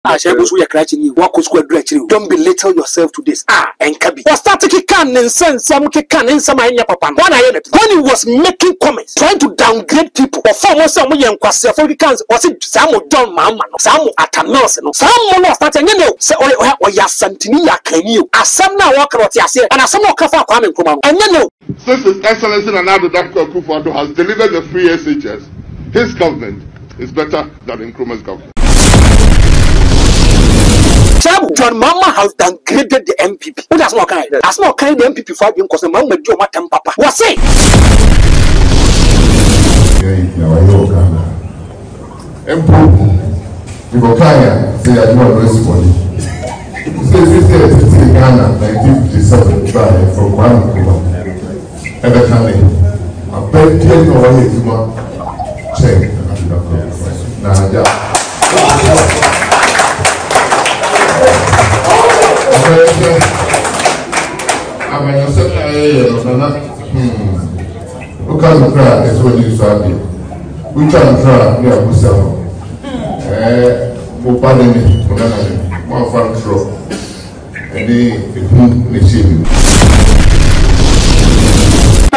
I shall go to your crashing you. Walk square directly. Don't belittle yourself to this. And Kabi. Was starting to can and send some can in some in your papa. When he was making comments, trying to downgrade people, or former some young Quasia for the cans, was it Samuel John Mamma, Samuel Atanos, someone was starting, you know, say, or Yasantinia can you, as some now walk out here, and as some more Kafa coming from, and you know. Since His Excellency Napo'S Akufo Addo has delivered the free SHS, his government is better than Nkrumah's government. John Mama has downgraded the MPP. What that's not kind. That's not kind of MPP for being because the man with your matam papa. What's it? Say I do not respond. Say Ghana 1957 try from Kwame Nkrumah. Ever coming. I bet 10 over here check. Now yeah.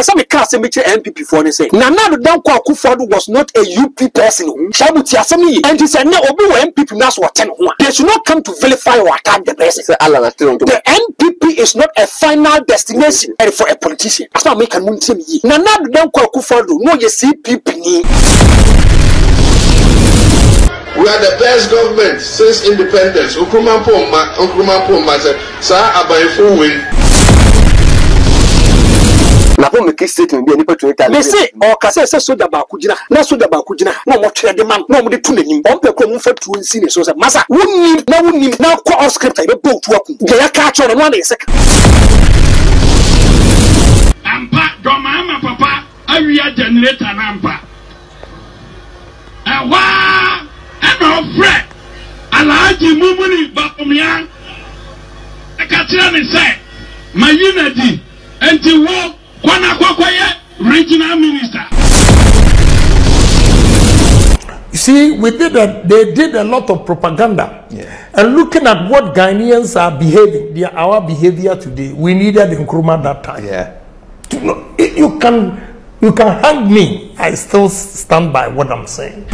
Some cast MPP for say Nana Dankwa Akufo Addo was not a UP person. Shabuti Asemi and he said no obi MPP nas what 10. They should not come to vilify or attack the person. The MPP is not a final destination for a politician. As I make a moon to me. Nana Dankwa Akufo Addo no you see people. We are the best government since independence. Nkrumah Poma said, "Sir, Abayfo win." Napo make statement be any opportunity. They say or kase say so da ba kujina. Na so da ba kujina. No mo twere de man. No mo de tu nanim. On pe ko mo fa tu nsi ne so say masa. Wunnim na ko off script e be bo tu aku. Ge ya ka cho no na sek. Ampa do mama papa awia generator na ampa. Ewa no fret. Alaji mumuni ba omia. E ka tira ne say mayinadi enti wo Kwana regional minister. You see, they did a lot of propaganda. Yeah. And looking at what Ghanaians are behaving, our behavior today, we needed Nkrumah that time. Yeah. You can hang me. I still stand by what I'm saying.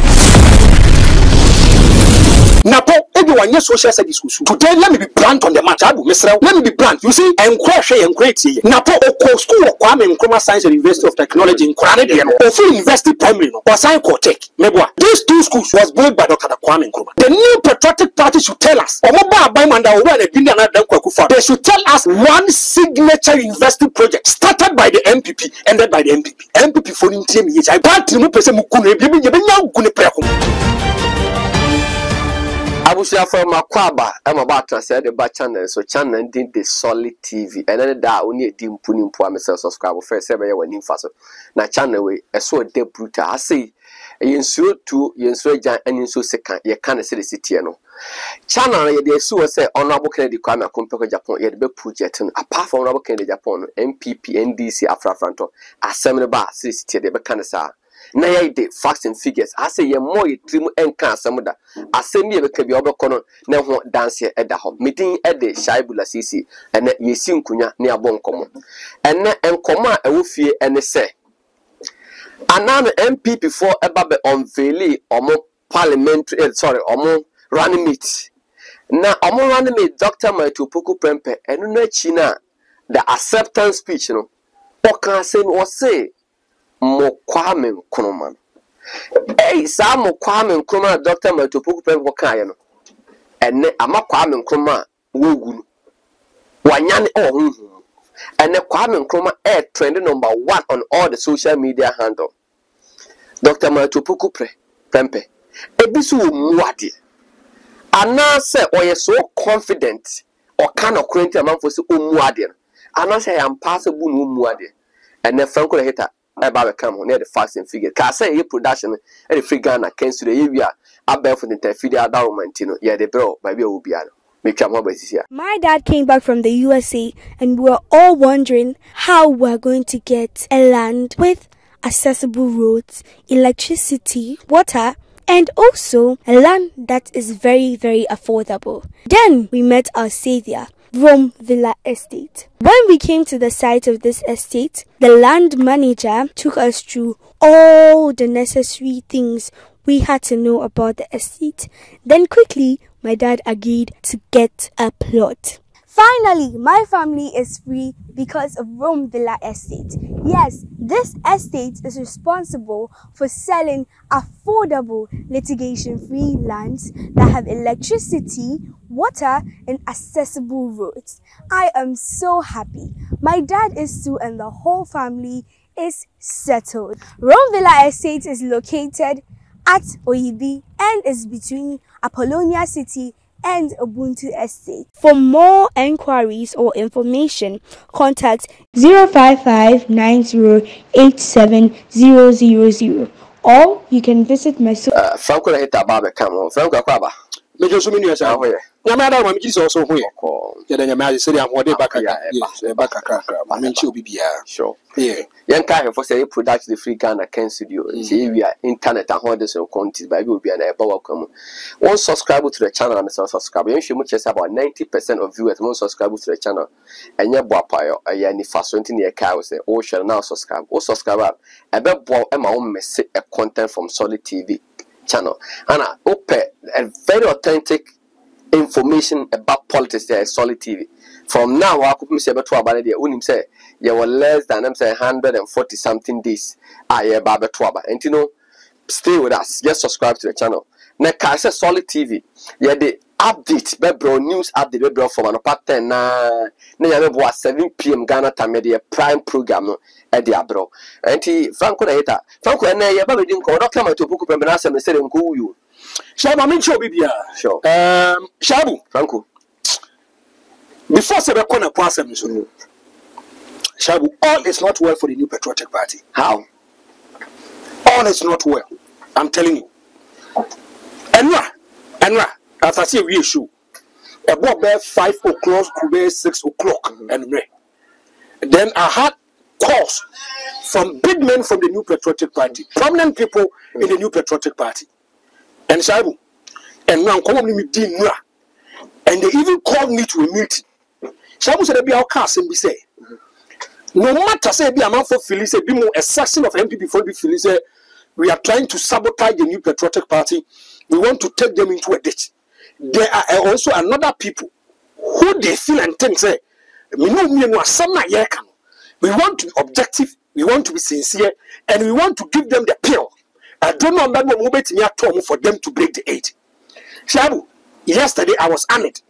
Napo, everyone yes social studies. Today, let me be blunt on the matter. Let me be blunt. You see, and great. Napo, school of Kwame Nkrumah Science and University of Technology in Kranadiano, or full University Primary, or Science Tech. These two schools was built by Dr. Kwame Nkrumah. The new patriotic party should tell us, they should tell us one signature university project started by the MPP, ended by the MPP. MPP for him, I can't remove Abusia from Makwaba, I'm about to say the channel, so channel did the solid TV, and then that only dim punim for myself subscribe first ever when in fast. Now channel way, a so de bruta. I say, you so to you so and you so second, you can't see the city. Channel, they so say honorable Kennedy Kwame Akufo Japan, yet be project apart from honorable Kennedy Japan, MPP, NDC, Afrafranto, assembly bar, city, they be cancer. Na ye de facts and figures. I say ye more ye trim and can some of that. I say me a cabi over corner, now want dance here at the home. Meeting at the Shaibula CC, and that ye sing kunya near bon common. And na and comma a woofy and say. And now the MP before a baby on Valley or more parliamentary, or more running meet. Now, or more running meet, Dr. Napo'S Prempe, and no China, the acceptance speech, what can I say or say? Mo Kwame Nkrumah. Hey, some mo Kwame Nkrumah, Dr. Napo'S Prempe, and ama Kwame Nkrumah wogun. Wanyan oh, and the Kwame Nkrumah air trending number 1 on all the social media handle. Dr. Napo'S Prempe, ebisu muadi. Ana say or you so confident or kind of current amount for so muadi. Ana say I'm passable muadi, and the Franco hater. About come on near the facts and figures. Can I say your production and the free Ghana can to the area. I bear for the interfere government, yeah, the bro, by Obiano. My dad came back from the USA and we were all wondering how we're going to get a land with accessible roads, electricity, water, and also a land that is very, very affordable. Then we met our savior, Rome Villa Estate. When we came to the site of this estate, the land manager took us through all the necessary things we had to know about the estate. Then quickly, my dad agreed to get a plot. Finally, my family is free because of Rome Villa Estate. Yes, this estate is responsible for selling affordable litigation-free lands that have electricity, water, and accessible roads. I am so happy. My dad is too, and the whole family is settled. Rome Villa Estate is located at Oyibi and is between Apollonia City and Ubuntu Estate. For more enquiries or information, contact 055-9087-000, or you can visit my Franco hit a barber come Franco Quaba. Major Suminius are here. Yamada, I'm also here. Then your city, I'm one day back. Back I mean, she'll be sure. Yeah. Young Kai for say product the free Ghana Ken studio. See, we are internet and holders and content, but we will be an welcome. One subscriber to the channel, I'm a subscriber. You should much about 90% of viewers won't subscribe to the channel. And your boy, a yani fast in your car say, oh, shall now subscribe. Oh, subscribe. I bet boy, I'm own message a content from Solid TV channel. And I open a very authentic information about politics there, Solid TV. From now, I could say about the unim say you were less than 140 something days. I Baba Twaba. And you know, stay with us. Just subscribe to the channel. Now, I say Solid TV. Yeah, the update, bro, news update, bro, from an apartment. Now, you have 7 p.m. Ghana time, the prime program. Eddie bro. And Franco Naita. Franco and I, Baba didn't go. Don't come to book of Benasa and say, who you. Shabu, I mean, sure. Shabu, Franco. Before Sebekona Kwasem, Shabu, all is not well for the New Patriotic Party. How? All is not well. I'm telling you. Enra, after I see a reissue, about 5 o'clock, could be 6 o'clock, and then I had calls from big men from the New Patriotic Party, prominent people in the New Patriotic Party. And Shabu, and now calling me Dinra, and they even called me to a meeting. Shabu said, "Be our cast and be say, no matter say be a man for Phyllis, be more a section of MPP for be Phyllis. We are trying to sabotage the New Patriotic Party. We want to take them into a ditch. There are also another people who they feel and think say, we want to be objective, we want to be sincere, and we want to give them the pill. I don't know about what for them to break the 8. Shabu, yesterday I was honored.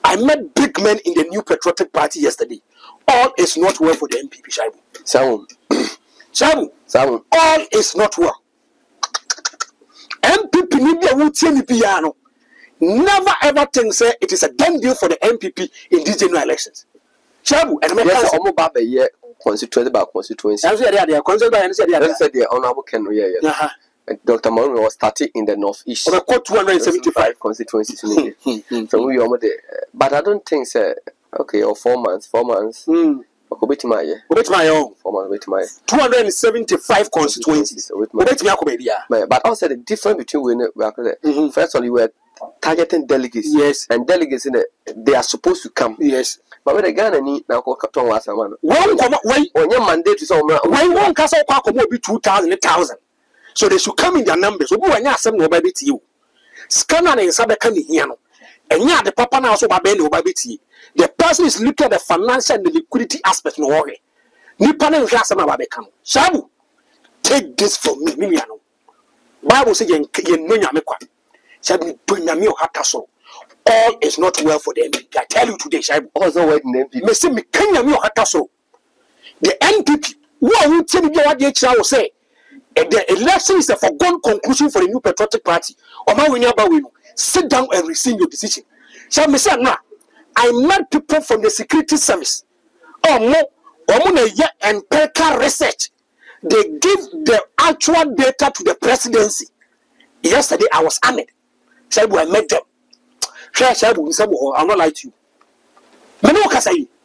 I met big men in the New Patriotic Party yesterday. All is not well for the MPP, Shabu. Shabu, all is not well. MPP never ever think say it is a done deal for the MPP in these general elections. Shabu, and yes, almost by year constituency by constituency. I said the honorable Ken, Dr. Maron was starting in the northeast. About 275 constituencies. So we are but I don't think so. Okay, or 4 months. But $275 constituencies. But also the difference between first of all, you were targeting delegates. Yes. And delegates they are supposed to come. Yes. But when the Ghana need now go Captain was a man. When your mandate is on one castle will be 2,000. So they should come in their numbers. So when you some nobody to you. Scanner and Sabakani here. And yeah, the papa now so baby nobody to you. The person is looking at the financial and the liquidity aspect. No worry. Nippon and Hassan Babekam. Shabu, take this from me, Mimiano. Bible says, "Yen no Yamekwa." Shabu, Bunamio Hataso. All is not well for them. I tell you today, Shabu. Also, wait, Messi Mikanyamio Hataso. The NPP, who will tell me what the HR will say. The election is a foregone conclusion for the New Patriotic Party. Or my winner, sit down and rescind your decision. Shabu said, "Now, I met people from the security service. Oh, more empirical research. They give the actual data to the presidency. Yesterday, I was honored. Shabu, I met them. Shabu, I'll not lie to you.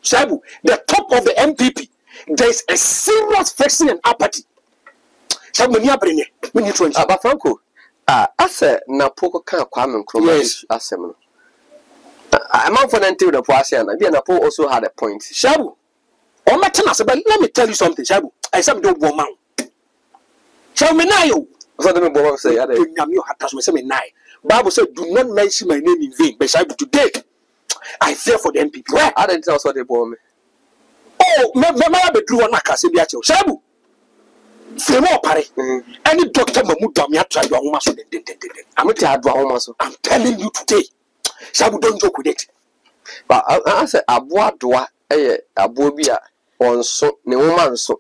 Shabu, the top of the MPP, there is a serious friction and apathy. Shabu, but Franco, Ase Napo kan Kwame Nkrumah asem no. A man for until the Poasian, and Napo also had a point. Shabu. Oh, my tenants, but let me tell you something, Shabu. I said, don't go man. Shall me now? So the boy say, I Bible said, do not mention my name in vain. But Shabu, today, I fear for the NPP. Where? I didn't tell us what they bore me. Oh, my be drew on a Cassibiacho. Shabu. Say more, Parry. Any doctor, Mamudamia, try your woman. I'm telling you today. Shabu, don't joke with it. But I said, Abuadwa, Abobia, on so, no woman so.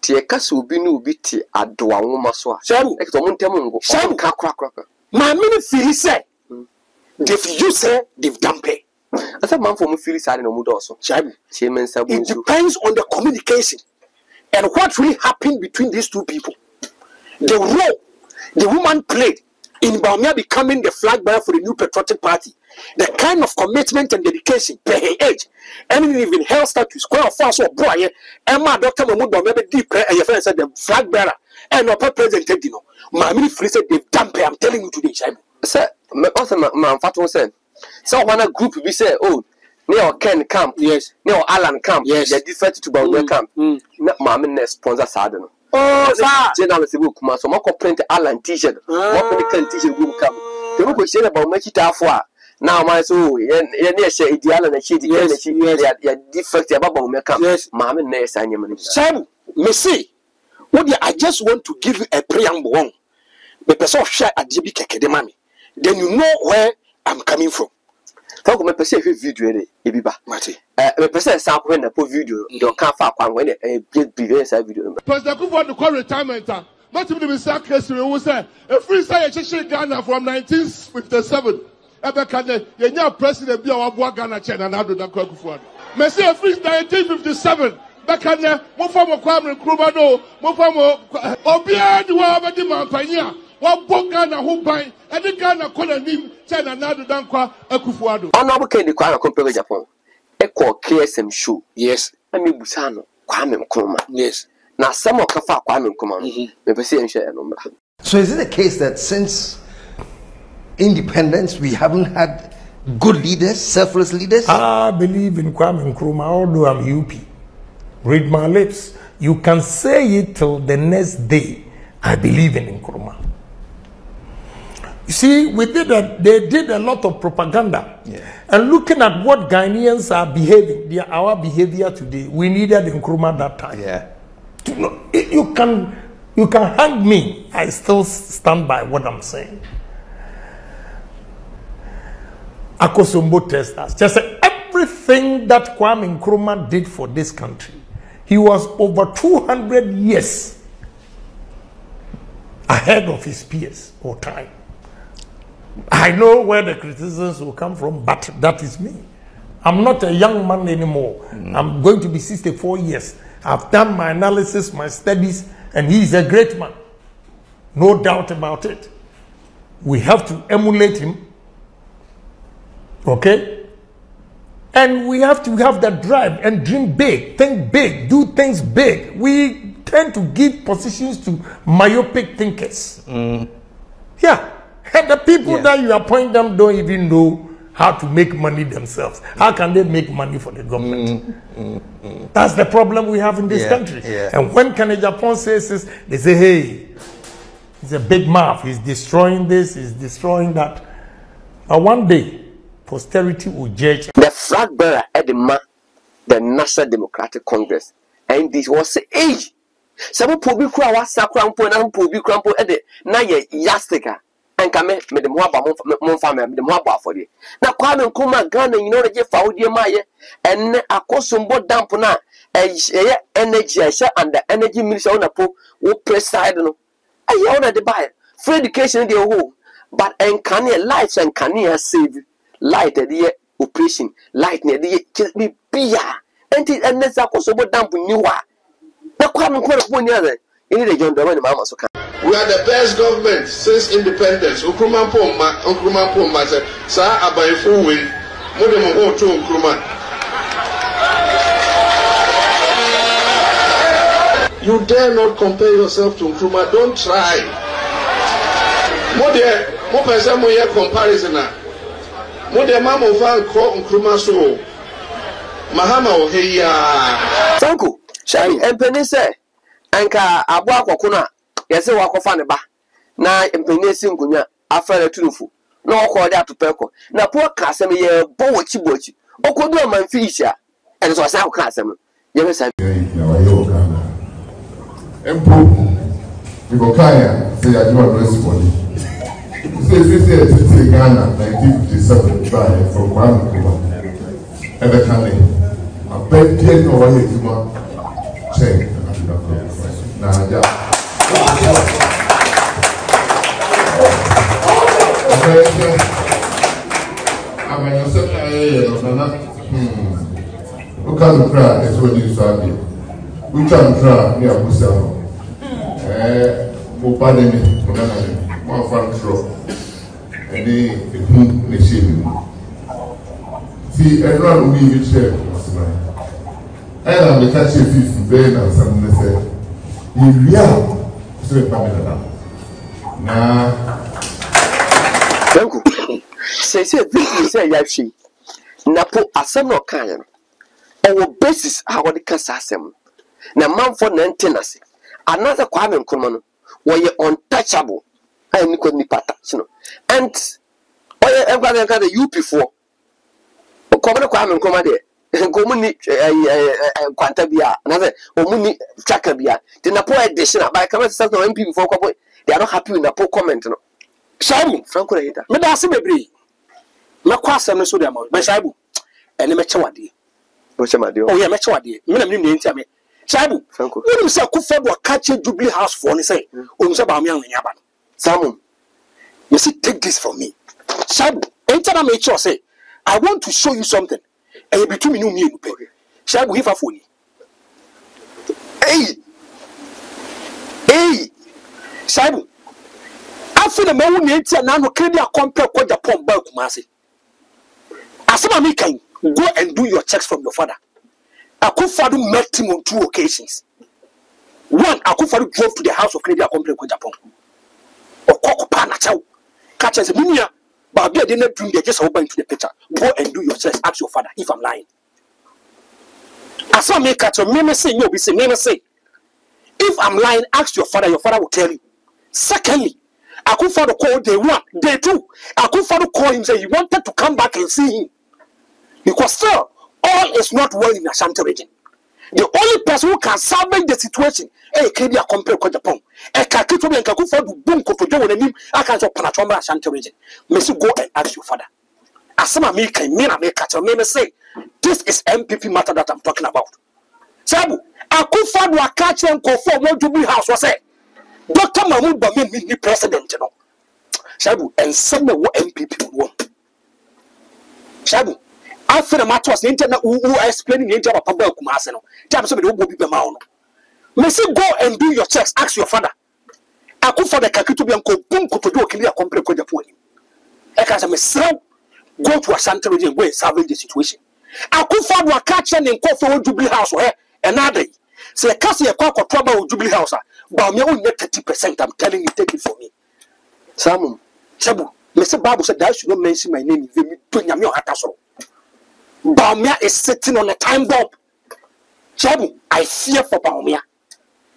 Tiakas will be no bitty at Dua Womaswa. Shabu, Exomuntamungo, Shabu, crack. My ministry said, if you say they've done pay. I said, man, for me, feel sad in a mood also. Shabu, it depends on the communication and what really happened between these two people. The role the woman played in Baumia becoming the flag bearer for the new patriotic party, the kind of commitment and dedication per her age, and even health status, square of fast or boy, Emma Dr. Mahmoud Baumia deep and your friend said the flag bearer and not president, you know. My ministry said they've done pay. I'm telling you today, Shabu. Sir, also, my father said, so when a group we say, oh, near Ken camp, yes, near Alan camp, yes, they're different to Baumia camp. Mamma sponsor Sarden. Oh, General Sibu Kuma, so Mako print Alan t-shirt, what can t-shirt group come. The book said about make it for now, my so, you're say ideal and a sheet, you're defect about Baumia camp. Yes, Mamma Ness and your Sam, Messi, what I just want to give you a preamble. The person share at JB Kedemami. Then you know where I'm coming from. Talk about a video, Ibiba. Mati. A person sample when a video, you can't find when a big video. Prez Akufo Addo call retirement. Martin the Mr. Kessler who said a free side Ghana from 1957. Ebekane, you're president, be our Ghana China and Addo Akufo Addo. Messi a free 1957. Bekane, Mofamo Kwame Nkrumah, Mofamo Obia, the Wabadi Mampania. What Ghana who buy and the Ghana colony China and Addo Akufo Addo. Honorable Kennedy Kwame Nkrumah Japan. Equal KSM shoe. Yes. I mean Busano, Kwame Nkrumah. Yes. Now some of Kafa Kwame Nkrumah. Maybe say share number. So is it the case that since independence we haven't had good leaders, selfless leaders? I believe in Kwame Nkrumah, although I'm UP. Read my lips. You can say it till the next day. I believe in Nkrumah. You see, they did a lot of propaganda. Yeah. And looking at what Ghanaians are behaving, our behavior today, we needed Nkrumah that time. Yeah. You can hang me. I still stand by what I'm saying. Akosombo testers. Just everything that Kwame Nkrumah did for this country, he was over 200 years ahead of his peers or time. I know where the criticisms will come from, but that is me. I'm not a young man anymore. I'm going to be 64 years. I've done my analysis, my studies, and he is a great man. No doubt about it. We have to emulate him. Okay? And we have to have that drive and dream big, think big, do things big. We tend to give positions to myopic thinkers. Yeah. And the people that you appoint them don't even know how to make money themselves. How can they make money for the government? That's the problem we have in this country. Yeah. And when Kennedy Japan says this, they say, hey, he's a big mouth. He's destroying this, he's destroying that. But one day, posterity will judge. The flag bearer at the National Democratic Congress. And this was age. Some poor crowd was sacrampo and poor crampo at the Naya Yastika. And come with the more family, the more for you. Now, Kwame Nkrumah Ghana, you know, the Jeff Audi Maya, and a Kosumbo Dampona, energy, and the energy minister on a pool will preside. I own the buyer. Free education in the whole, but and can lives and can save light at the operation, light near the be beer, and that's a Kosovo damp new one. Now, Kwame Nkrumah one other. You need a John Doman Mama so. We are the best government since independence. Nkrumah Poma said, "Sir, abayfo win. Mo dem go to Nkrumah." You dare not compare yourself to Nkrumah. Don't try. Mode, mo pesa mo ye comparison na. Mode mama fan ko nkruma so. Mahama o heya. Tanku, shey empeni se anka abo akoko na yese wakofa ne ba. Na empeni si nkunya afere tunufu. Na okọ de atopeko. Na po ka asem ye bo bochi. Okodu amanfi isha. And so sa ka asem. Ye be sa. Empo, we go Kaya, say I do a response. Say Ghana, 1957, try from Kwame Nkrumah. Ever can I bet 10 over here to check. Now, yeah. I'm going to say, what kind of cry is what you saw? We try to try, we are Muslim. Pardon me, one fan throw, and they shame. See, everyone will be with you. And I'm the catching fish, Ben, and something said, you are so familiar. Nah, thank you. Say, this is a yashi. Napo asano kan. Our basis, how the casasem. Na man for nantenase. Another Kwame Nkrumah were untouchable. I could be touch. And everybody got the UP4. Kwame Nkrumah there. Gomuni Quantabia, another Omuni Chakabia. The Napo edition by coming to MP before they are not happy with Napo comment. Shaibu, Franco Hater. Madame Mebri. Maquasa no so them, but Shaibu. And the Mechawadi. Oh, yeah, Mechawadi. Minimum Shaibu, you say Akufo Addo catch Jubilee House for say, Samu, you see, take this from me. Shaibu, anytime I make sure say, I want to show you something. And you between me and pay. Shaibu, if I phone you. Hey, Shaibu, I feel the man who needs a nano credit compare what the pump back Kumasi. As some can go and do your checks from your father. Akufo Addo met him on 2 occasions. One, Akufo Addo drove to the house of Canadian Company in Japan. Or Kokopa Nachau. Catch as a minia, but I didn't bring the just over into the picture. Go and do your checks. Ask your father if I'm lying. As I make catch a say, you'll be saying, say. If I'm lying, ask your father will tell you. Secondly, Akufo Addo called day 1, day 2. Akufo Addo called him, say he wanted to come back and see him. Because still, all is not well in Ashanti region. The only person who can salvage the situation is Canadian Company in Japan. And Kakito and Akufo Addo boom kotojo when him I can't panachomba Ashanti region. May you go and ask your father. As some American men may say, this is MPP matter that I'm talking about. Sabu, Akufo Addo catch and conform what Jubilee House was say. Dr. Mahmoud Bami the president, you know. Sabu, and some what MPP want. Sabu. After the matter was the internet who are explaining the internet of public Kumaseno. Tell somebody who will be the man. May say go and do your checks, ask your father. Akufo Addo Kakito Bianco, boom, Kotojo, Kilia, Company, Japan. Eka may sell, go to Ashanti region, go and salvage the situation. Akufo Addo catching and call for Jubilee House or another day. Say a cassie a cock or trouble with Jubilee House, but me only 30%. I'm telling you, take it for me. Samu, Sabu, Mr. Babu said, I should not mention my name if you do Yamio Hataso. Baumia is sitting on a time bomb. Shabu, I fear for Baumia.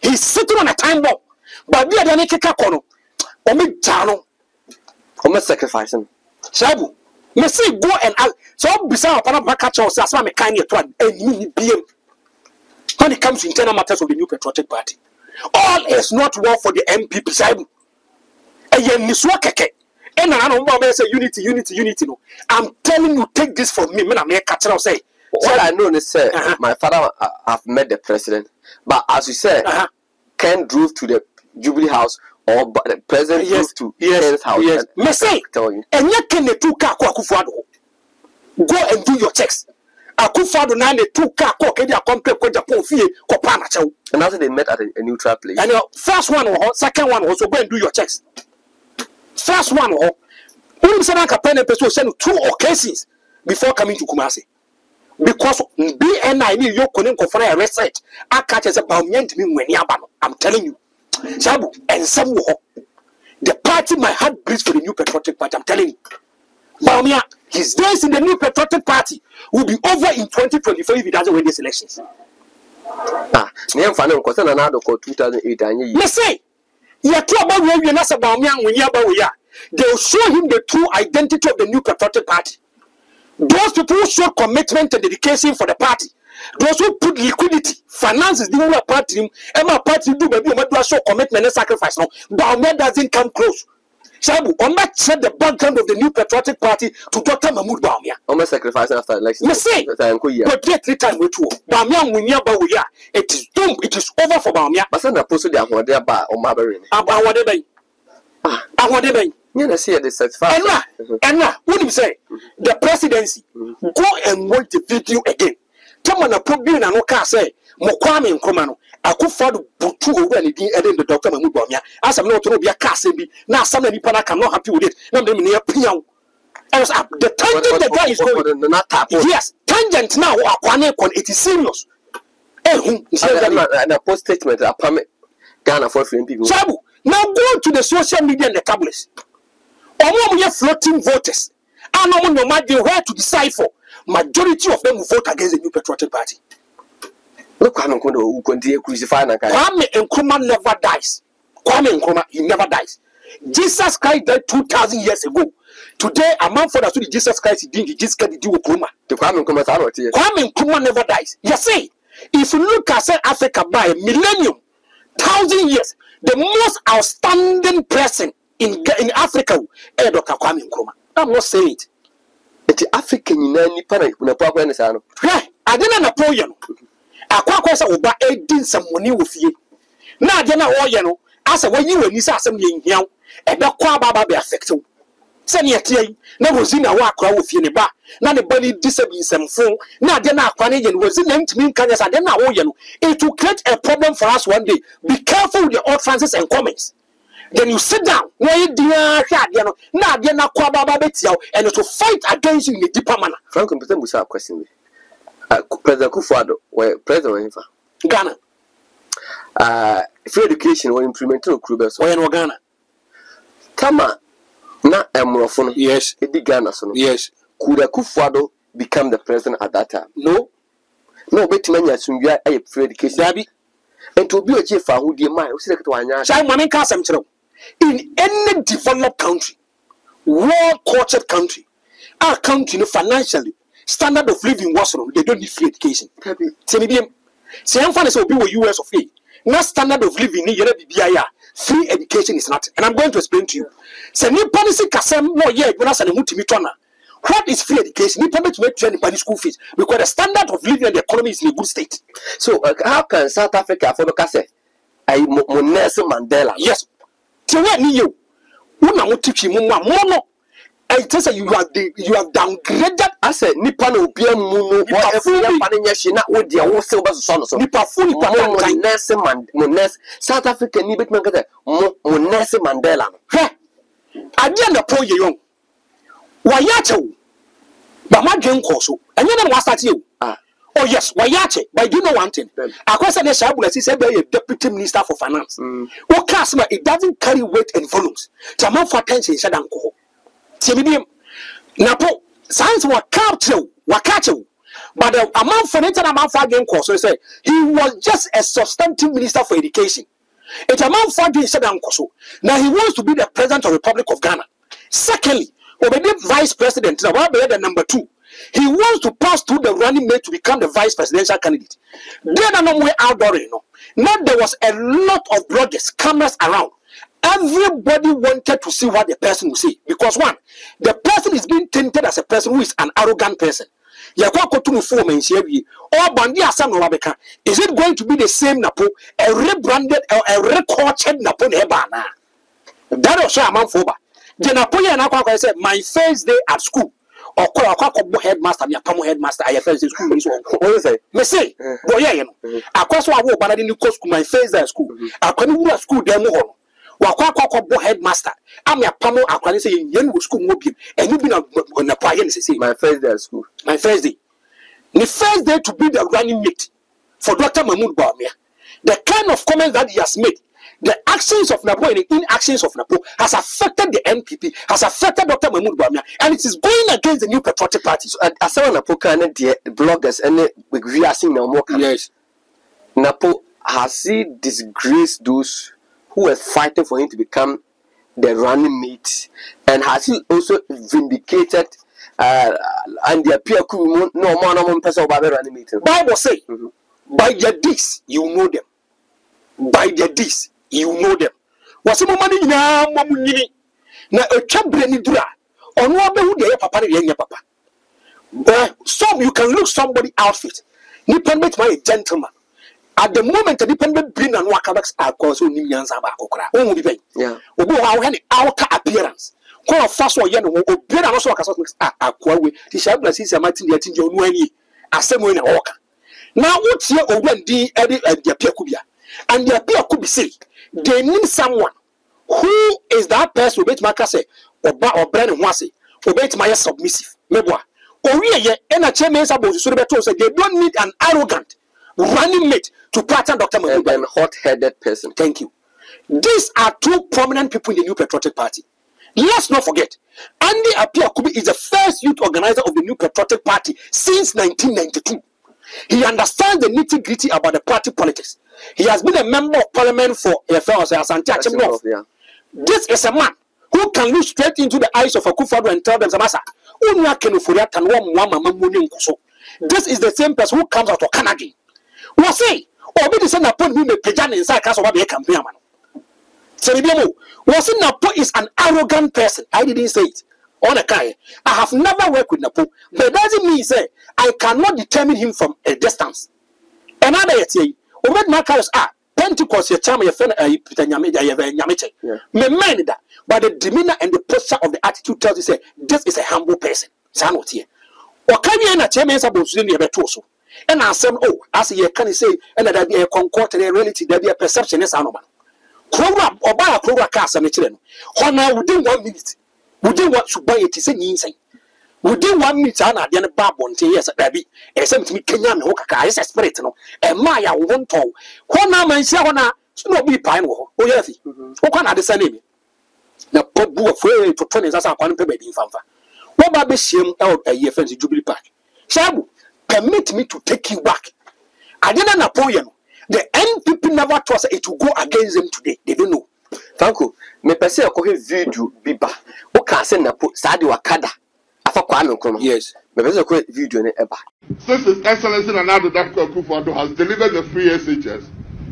He's sitting on a time bomb. But we are the Nikka Kono. Omi Jano. Omi sacrificing. Shabu, me say go and ask. So, beside upon a catcher or Sasma kind of one, and you be when it comes to internal matters of the new patriotic party. All is not well for the MPP. Shabu. And you Niswakeke. And I don't know say unity. No, I'm telling you, take this from me. Man, I'm here catching out say. All I know is say my father have met the president, but as you said, Ken drove to the Jubilee House or the president drove to Ken's house. Yes, me say. And you can the 2 car Akufo Addo. Go and do your checks. Akufo Addo na the 2 car Canadian Company ko Japan fie ko pa na chew. And after they met at a neutral place. And your first one or second one also go and do your checks. First one, who said I can person send 2 occasions before coming to Kumasi. Because BNI need your couldn't confirm a research. I catch as a Baumian to me when Yabano. I'm telling you. Sabu and some the party, my heart bleeds for the New Patriotic Party. I'm telling you. Bawumia, his days in the New Patriotic Party will be over in 2024 if he doesn't win these elections. Name Fano Cosana Nado 2008. Let's say, they'll show him the true identity of the New Patriotic Party. Those people who show commitment and dedication for the party, those who put liquidity, finances, the whole party, and my party do baby, show commitment and sacrifice. No, Bawumia doesn't come close. Shabu, on that set the background of the New Patriotic Party to Dr. Mahmoud Bawumia. On my sacrifice after election. Let's say, but get 3 times with 2. Bawumia Winya Bawuya. It is doomed. It is over for Bawumia. But some are posted down there by Omaberin. I want to You see the certified. And now, what do you say? The presidency, go and watch the video again. Come on, a problem and no car say, Mokwame and Komano. Akufo Addo butu over and the Dr. Mahmoud Bawumia. As I'm not to be a car, now some of the people are not happy with it. Now, they near Piao. The tangent the guy is going. Yes, tangent now, it is serious. And a post statement, a permit Ghana for people. Sabu, now go to the social media and the tablets. Or floating voters. And no matter where to decipher, majority of them will vote against the New Patriotic Party. Look, Kwame Nkrumah never dies. Kwame Nkrumah, he never dies. Jesus Christ died 2,000 years ago. Today, a man for that Jesus Christ, he just get the deal with Nkrumah. Kwame Nkrumah never dies. You see, if you look at Africa by a millennium, 1,000 years, the most outstanding person in Africa is Dr. Kwame Nkrumah. I'm not saying it. It's African in any panic. I didn't Napoleon. I quite over 18 some money with you. Now, you know, as a way you and Nisa some young, and the Kwaba be affected. Send your tea, never seen a walk with you in the bar. Now the body disabling some phone. Now, then, our Canadian was in to mean Kanyas. I don't know. It will create a problem for us one day. Be careful with the utterances and comments. Then you sit down, now you're not and to fight against you in a deeper manner. Frank, we have a question. Prez Akufo Addo, where President Ghana. Free education or implementing Krubers or in Ghana. Tama, not Amorofon. Yes, it did Ghana. Yes. Could Akufo Addo become the president at that time? No, but many as soon as a free education. And to be a chief who dear my in any developed country, world cultured country, our country financially, standard of living was wrong. They don't need free education. Say I'm fine, so be with US of A. Now standard of living free education is not. And I'm going to explain to you. Say new policy kasem no yeah when I say what is free education? You permit to make anybody school fees because the standard of living and the economy is in a good state. So how can South Africa follow Kase? Nelson Mandela. Yes. So where you? Una mutichi mumma mono. I tell you you have downgraded as a Nipano Pia Mumu Panishina with the old silver son. So Nipafuni Nelson Mandela. South Africa Nibit Mangata Nelson Mandela. I didn't appoint you. Wayacho. But my dream also. And then was that you? Oh yes, Wayache. But you know one thing. A question is he said a deputy minister for finance. What customer it doesn't carry weight and volumes. Jaman for attention said uncle. Timidium Napo science was wakacho. But the amount for it and amount for game course. So he said he was just a substantive minister for education. It's amount for game said uncle. Now he wants to be the president of the Republic of Ghana. Secondly, Obedi vice president, now the number 2. He wants to pass through the running mate to become the vice presidential candidate. Then I know where outdoor, Now there was a lot of bloggers, cameras around. Everybody wanted to see what the person will say. Because one, the person is being tainted as a person who is an arrogant person. Is it going to be the same Napo, a rebranded or a recultured Napo Nebana? That was a man for. The Napoleon said, my first day at school. Or call a headmaster, headmaster, I first day school. Me say, boy, I cross what I walk, but I didn't go school my first day at school. I couldn't go to school there more. Wakwa headmaster. I'm a pamo, I can say, young school mobile, and you've been on a pioneer. My first day at school. My first day. The first day to be the running mate for Dr. Mahmoud Bawumia. The kind of comments that he has made, the actions of Napo and the inactions of Napo has affected the NPP, has affected Dr. Mahmoud Bawumia, and it is going against the New Patriotic Party. So, as Napo can the bloggers and we are seeing no more. Yes. Napo has he disgraced those who were fighting for him to become the running mate, and has he also vindicated and the appear no more person about the running mate? Bible say, by their deeds you know them. By their deeds you know them. Was some money now, Mamuni? Now a champion dura on what who they papa and papa. Some you can look somebody outfit. Dependent my gentleman. At the moment, the dependent bring and wakabaks are caused Nimians Abakokra. Only be. Yeah. Obo how any outer appearance. Call fast or yen or beer and also a quawe. The shablas is a Martin yet in your Nuani. A same in a walker. Now, what's your own D. Eddie and the Apia Kubia? And the Apia could be sick. They need someone who is that person who bet Macase or Brandon Wasi, who bet my submissive. Meboa. Or we and a chairman about the Surabato said they don't need an arrogant running mate to pattern Dr. Mahmoud and hot-headed person. Thank you. These are two prominent people in the New Patriotic Party. Let's not forget, Andy Apia Kubi is the first youth organizer of the New Patriotic Party since 1992. He understands the nitty-gritty about the party politics. He has been a member of parliament for Asante. Yeah. This is a man who can look straight into the eyes of Akufo Addo and tell them, Samasa, this is the same person who comes out of Canada. Was say, or be the same upon whom the Pejan inside Castle of the campaign. Was it Napo is an arrogant person? I didn't say it. On a kai, I have never worked with Napo, but doesn't mean say I cannot determine him from a distance. Another yet, over my cars are Pentecost, your charm, your friend, Yamiche. Me man that, but the demeanor and the posture of the attitude tells you say this is a humble person. Sanot here. Or can you a chairman's about the torso? And I said, oh, as you can say, and that be a concord and a reality, there be a perception is anomal. Program or buy a program cast and a children. Honor within 1 minute. Within what to buy it is an insane. Within 1 minute, I had a barb on 10 years at Baby, and sent me Kenyan Hoka is a spirit, and Maya won't tell. Honor my Sahona should not be pine or Yafi. Who can understand me? The Pope blew afraid to 20 as I can't pay in Fanfa. What about the shame out a year fancy Jubilee Park? Shabu. Permit me to take you back. I didn't Napoleon. The NPP never trusted it to go against them today. They don't know. Thank you. Me pese ko video biba. O ka se Napo Sadi Wakada. Afa kwa no kono. Yes. Me pese ko video ne eba. Since His Excellency Napo'S Akufo Addo has delivered the free SHS,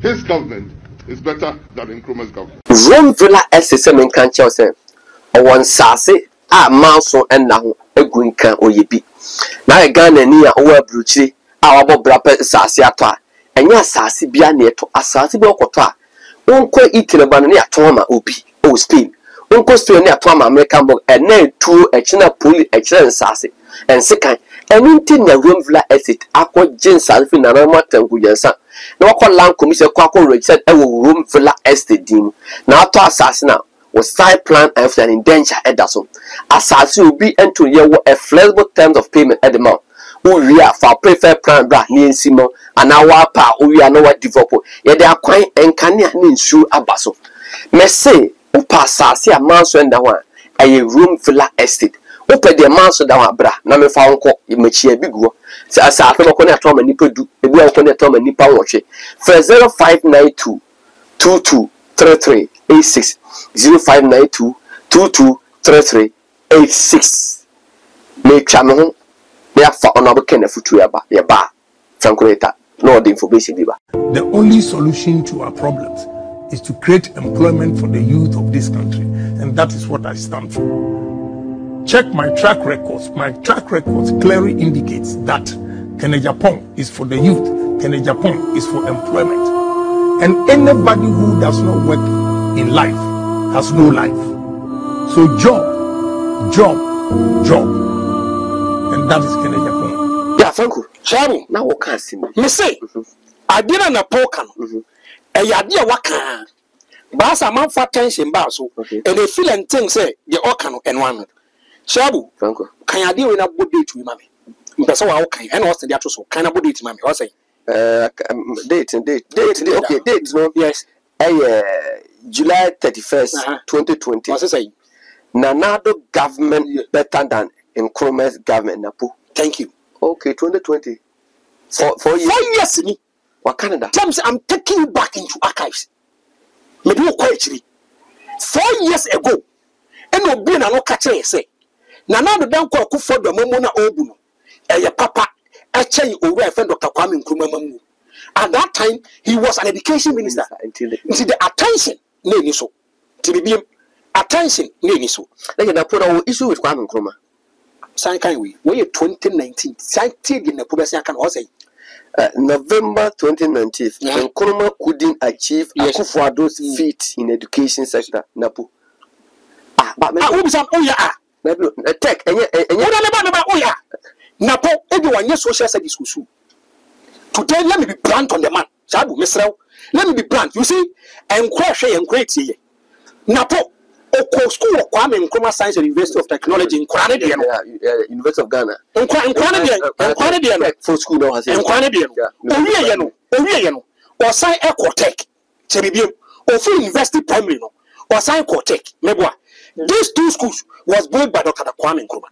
his government is better than Nkrumah's government. Rome Villa SSM men kan che o se o won sase a manso enna ho egu nkan oyebi. Na Ghana ni a owa bruchi a wabo brapa sase ato a enya sase bia na eto asase bi okoto a wonko Italy ba no ne ato ma obi o Spain wonko Spain ne ato ma American bog ena tu echina poli echina sase ensekan eninti na Rome Villa Estate akọ jinsa fi na na matangu yensa na wakọ land commission akọ registered e wo Rome Villa Estate dim na ato asase na was side plan and an indenture at Dasso. Assassin will be into year a flexible terms of payment at the month. We are for preferred plan bra near Simo and our pa we are no what develop. Yet they are quite and can ensure a basso. May say, Upa Sassi a manso and the one a Room Villa Estate. Upa the manso da bra, na me found co, you may cheer big go. So as I feel on a tom and nipple do, a boy on a tom and nipple watch it. For 0592 223386 0592 223386. Make channel. Therefore, honorable Kenneth Futuaba, your bar, Francoleta, no the information. The only solution to our problems is to create employment for the youth of this country, and that is what I stand for. Check my track records. My track records clearly indicates that Kenya Japan is for the youth. Kenya Japan is for employment. And anybody who does not work in life has no life. So job. And that is Kenya Japan. Yeah, thank you. Shabu, now what can see me say? I didn't know Pokan. A yadia waka. Basa man for tension baso. And they feel and think say the Okano and one. Shabu, thank you. Can you deal with a good date with mammy? That's all okay. And what's the actual so kind of good date, mammy? What's say? Date. Okay, date. No, yes. July 31st, 2020. What's it say? Nanado government better than Nkrumah's government. Napo. Thank you. Okay, 2020. 4 years. 4 years in What Canada? James, I'm taking you back into archives. Maybe you quite 4 years ago, and no being no catcher say. Nanado Danko Akufo Addo Momona Obuno. Your papa, actually, over a friend Dr. Kwame Nkrumah. At that time, he was an education minister. Until the attention, no so. To be attention, no so. Then I put our issue with Kwame Nkrumah. Sign can we? We 2019. Sign in the Poblacian can also say. November 2019, Nkrumah couldn't achieve Akufo Addo's feat in education sector. Napo. Tech. Napo, everyone, yes, social studies school. Today, let me be blunt on the man. Shabu, Mr. Let me be blunt. You see, and crash and great here. Napo, Oko School of Kwame Nkrumah Science and University of Technology in Canadian. University of Ghana. In Canadian. Full school now has in Canadian. Oriano, or sign Eco Tech. Chebibium, or full university primary, or sign Eco Tech. Mebwa. These two schools was built by Dr. Kwame Nkrumah.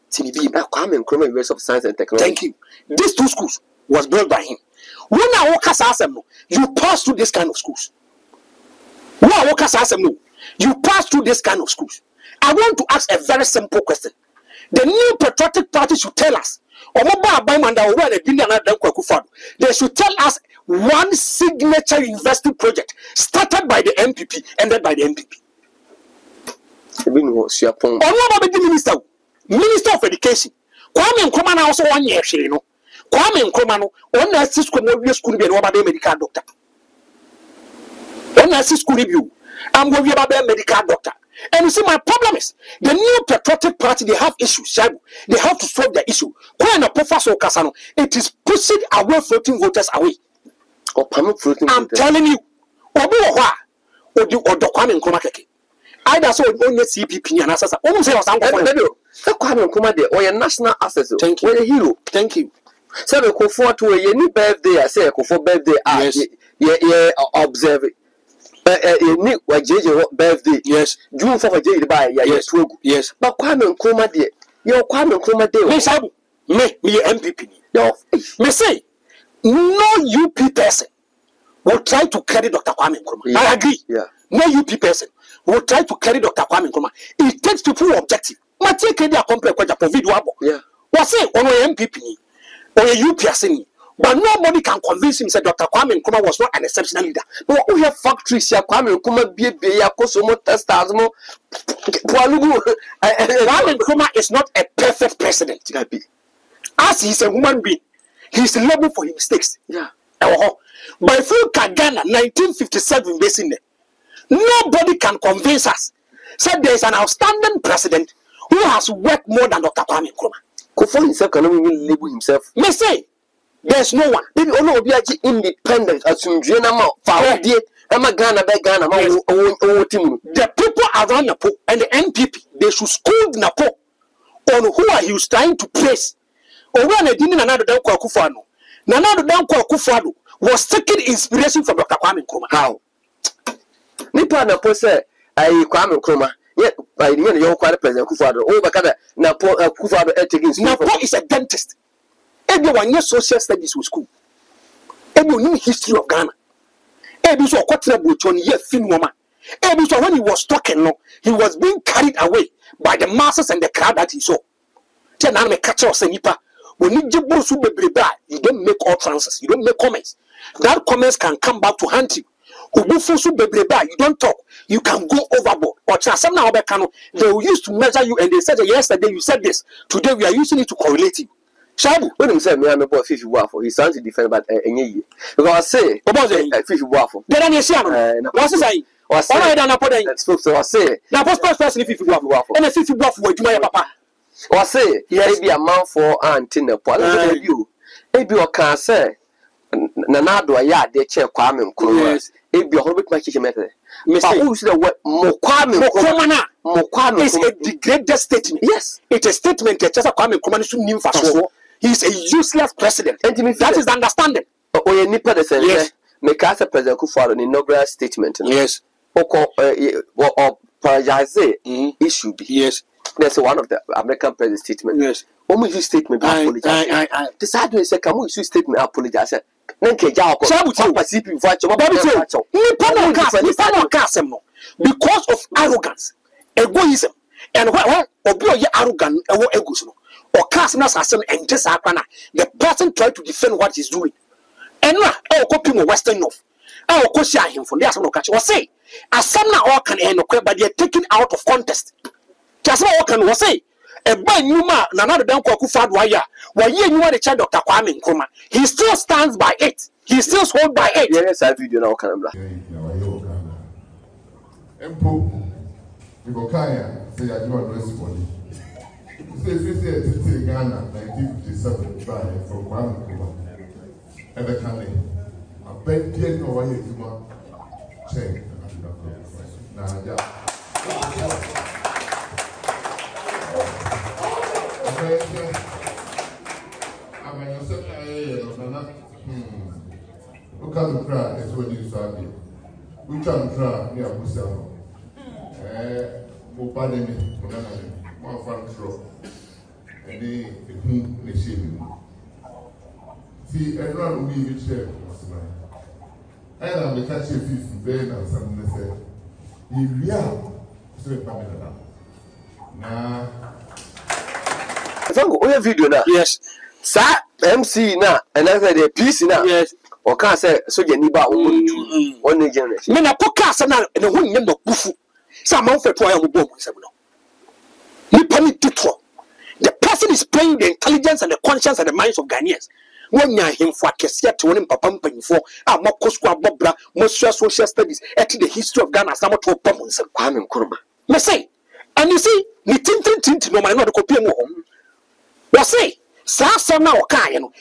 Kwame Nkrumah University of Science and Technology. Thank you. These two schools was built by him. When I walk as you pass through this kind of schools. When I walk as you pass through this kind of schools. I want to ask a very simple question. The new patriotic party should tell us, they should tell us one signature university project started by the MPP, ended by the MPP. Minister of Education. Kwame Nkrumah also 1 year, you know. Kwame Nkrumah no on assist school be no medical doctor. On assist school review. I'm going to be a medical doctor. And you see, my problem is the new patriotic party, they have issues. They have to solve the issue. It is pushing away floating voters away. I'm telling you, Kwame Nkrumah. Either so only CPP and assassin. Almost say Kwame Nkrumah or your national asset. Thank you. A hero. Thank you. So we go forward to a new birthday. I say for birthday. Yeah, observe it. Ni wa JJ birthday. Yes. June for JJ by yes. Yes. But Kwame Nkrumah there. Your Kwame Nkrumah there. Me MPP. Me say no UP person will try to carry Dr. Kwame Nkrumah. I agree. Yeah. No UP person will try to carry Dr. Kwame Nkrumah. It takes people objective. Matie kedi a compare kwa Japan video abo. Yeah. Was say on MPP or a UP person. But nobody can convince him that Dr. Kwame Nkrumah was not an exceptional leader. But we have factories here. Kwame Nkrumah be a Kosomo testers mo. Kwame Nkrumah is not a perfect president. As he's a human being, he's liable for his mistakes. Yeah. By full Ghana 1957 basing there. Nobody can convince us that there is an outstanding president who has worked more than Dr. Kwame Nkrumah. Kufo himself cannot even label himself. Me say, there's no one. Maybe only Obiaji independent as Ghana. The people around Napo and the NPP, they should scold Napo on who he was trying to praise. Or when they didn't another Danko Akufo Addo. Nanado Danko Akufo Addo was taking inspiration from Dr. Kwame Nkrumah. How? Nipa Napo say, I Kwame Nkrumah. Yet by the end, you're quite President Akufo Addo. Oh, but Napo Akufo Addo taking Napo is a dentist. Everyone knows social studies with school. Everyone knew history of Ghana. Everyone saw when he was talking, he was being carried away by the masses and the crowd that he saw. When you don't make utterances, you don't make comments. That comments can come back to haunt you. You don't talk, you can go overboard. Or they used to measure you and they said yesterday you said this. Today we are using it to correlate you. Shabu, when he said, me, I'm about 50 waffle, he's trying to defend about any year. Because I say, about 50 waffle. Then I say, what's I? Or say, I say, now, what's person 50 waffle? And a 50 waffle, what you my papa? Or say, here be a man for Antina, you. Maybe you can say, Nanado, ya, they check Kwame Nkrumah. It be a whole bit my kitchen method. Mr. Who's the word Mokwame is a degraded statement. Yes, it's a statement that just a Kwame Nkrumah to name. He's a useless president. That is the understanding. Yes. make us a Prez Akufo Addo inaugural statement. Yes. Or apologize issue. Yes. That's one of the American president statement. Yes. When we use statement, apologize. Decide to say, come we use statement, apologize. Because of arrogance, egoism, and what obi arrogant egoism or castness as and just the person tried to defend what he's doing. And now, copying a Western North. I'll question him for the Asano catch or say, as some now can end, but they're taken out of context. Just what can we say? A brand new man, another Danko Akufo Addo, while you are the child Dr. Kwame Nkrumah. He still stands by it. He still holds by it. Yes, I video now, Canada. Empo, Ibokaya, say I do address body. Say Ghana, 1957, from Kwame Nkrumah. Ever can I bet you know why you check. Now, yeah. Look at the crowd, that's what you saw. We can try near Busano. Mobademi, one fan throw. And they shame. See, everyone will be with you. And I'm the catchy fish, Ben, and something said. If you are, so Pamela. Nah. I video now. Yes. Sir, MC now, and I said the piece now. Yes. Or can't say so you need one generation. Men a podcast and a woman no bufu. Some of the toy on the bomb. The person is playing the intelligence and the conscience and the minds of Ghanaians. When you him for Kessia to him papa for a Mokosqua Bobra, Monsieur Social Studies, at the history of Ghana, some to Pomons and Kwame Nkrumah. Me say, and you see, me tintin no my not copy more. You say, Sasa now